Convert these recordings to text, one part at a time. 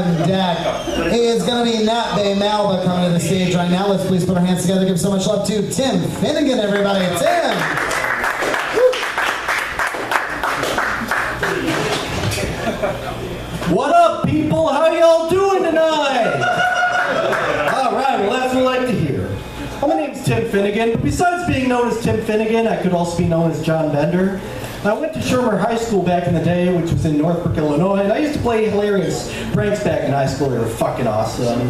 on deck is going to be Nat Bay Malba coming to the stage right now. Let's please put our hands together. Give so much love to Tim Finnegan, everybody. Tim! What up, people? How y'all doing tonight? All right, well, that's what I like to hear. Well, my name's Tim Finnegan, but besides being known as Tim Finnegan, I could also be known as John Bender. I went to Shermer High School back in the day, which was in Northbrook, Illinois, and I used to play hilarious pranks back in high school. They were fucking awesome.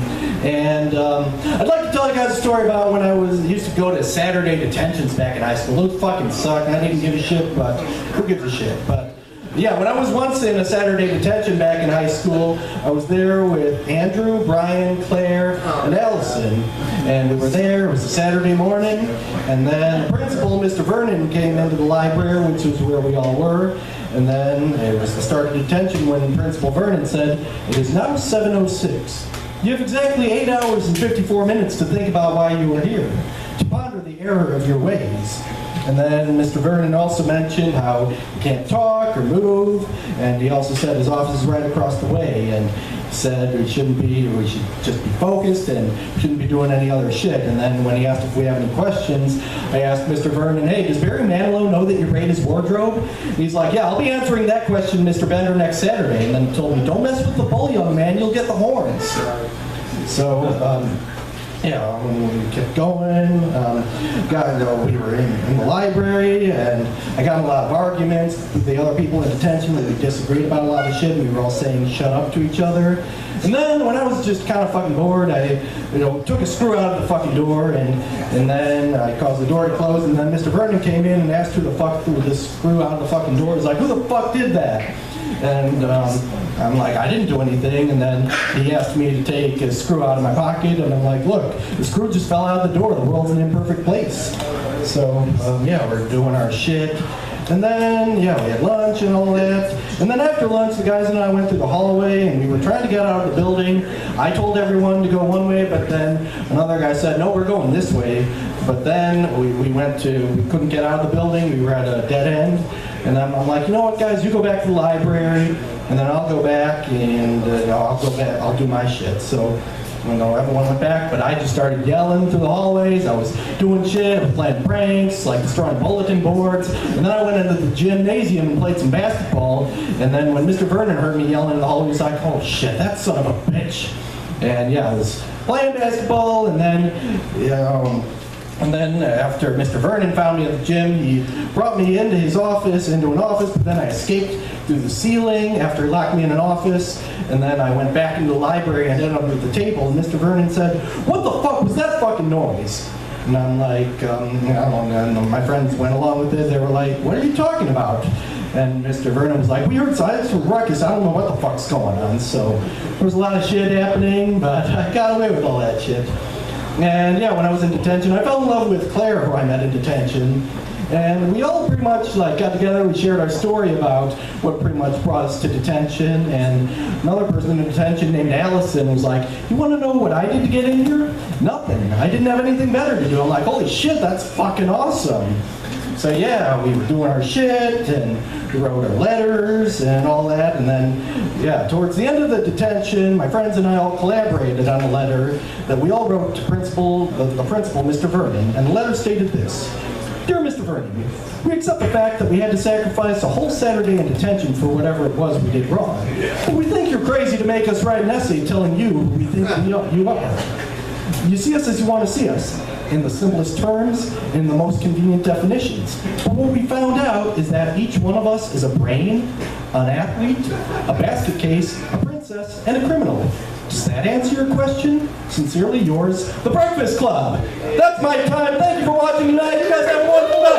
And I'd like to tell you guys a story about when I used to go to Saturday detentions back in high school. Those fucking suck. I didn't give a shit, but who gives a shit? But yeah, when I was once in a Saturday detention back in high school, I was there with Andrew, Brian, Claire, and Allison. And we were there, it was a Saturday morning, and then the principal, Mr. Vernon, came into the library, which was where we all were. And then it was the start of detention when Principal Vernon said, "It is now 7:06. You have exactly 8 hours and 54 minutes to think about why you are here, to ponder the error of your ways." And then Mr. Vernon also mentioned how you can't talk or move, and he also said his office is right across the way, and said we should just be focused and shouldn't be doing any other shit. And then when he asked if we have any questions, I asked Mr. Vernon, "Hey, does Barry Manilow know that you raid his wardrobe?" And he's like, "Yeah, I'll be answering that question, Mr. Bender, next Saturday." And then he told me, "Don't mess with the bull, young man, you'll get the horns." So, yeah, we kept going. We were in the library, and I got in a lot of arguments with the other people in detention that we disagreed about a lot of shit, and we were all saying shut up to each other. And then when I was just kind of fucking bored, I took a screw out of the fucking door, and then I caused the door to close, and then Mr. Vernon came in and asked who the fuck threw this screw out of the fucking door. He's like, "Who the fuck did that?" And I'm like, "I didn't do anything." And then he asked me to take a screw out of my pocket, and I'm like, "Look, the screw just fell out the door. The world's an imperfect place." So, yeah, we're doing our shit. And then, yeah, we had lunch and all that. And then after lunch, the guys and I went through the hallway, and we were trying to get out of the building. I told everyone to go one way, but then another guy said, "No, we're going this way." But then we couldn't get out of the building. We were at a dead end. And I'm like, "You know what, guys, you go back to the library, and then I'll go back, and I'll do my shit." So, everyone went back, but I just started yelling through the hallways. I was doing shit, I was playing pranks, like destroying bulletin boards. And then I went into the gymnasium and played some basketball. And then when Mr. Vernon heard me yelling in the hallway, he was like, "Oh shit, that son of a bitch." And yeah, I was playing basketball, and then, and then after Mr. Vernon found me at the gym, he brought me into his office, into an office, but then I escaped through the ceiling after he locked me in an office, and then I went back into the library and ended up at the table, and Mr. Vernon said, "What the fuck was that fucking noise?" And I'm like, and my friends went along with it. They were like, "What are you talking about?" And Mr. Vernon was like, "We heard silence from ruckus. I don't know what the fuck's going on." So there was a lot of shit happening, but I got away with all that shit. And yeah, when I was in detention, I fell in love with Claire, who I met in detention. And we all pretty much got together, we shared our story about what pretty much brought us to detention. And another person in detention named Allison was like, "You want to know what I did to get in here?" "Nothing. I didn't have anything better to do." I'm like, "Holy shit, that's fucking awesome." So yeah, we were doing our shit, and we wrote our letters and all that. And then, yeah, towards the end of the detention, my friends and I all collaborated on a letter that we all wrote to the principal, Mr. Vernon. And the letter stated this: "Dear Mr. Vernon, we accept the fact that we had to sacrifice a whole Saturday in detention for whatever it was we did wrong. But we think you're crazy to make us write an essay telling you who we think you are. You see us as you want to see us, in the simplest terms, in the most convenient definitions. But what we found out is that each one of us is a brain, an athlete, a basket case, a princess, and a criminal. Does that answer your question? Sincerely yours, The Breakfast Club." That's my time. Thank you for watching tonight. You guys have a wonderful night.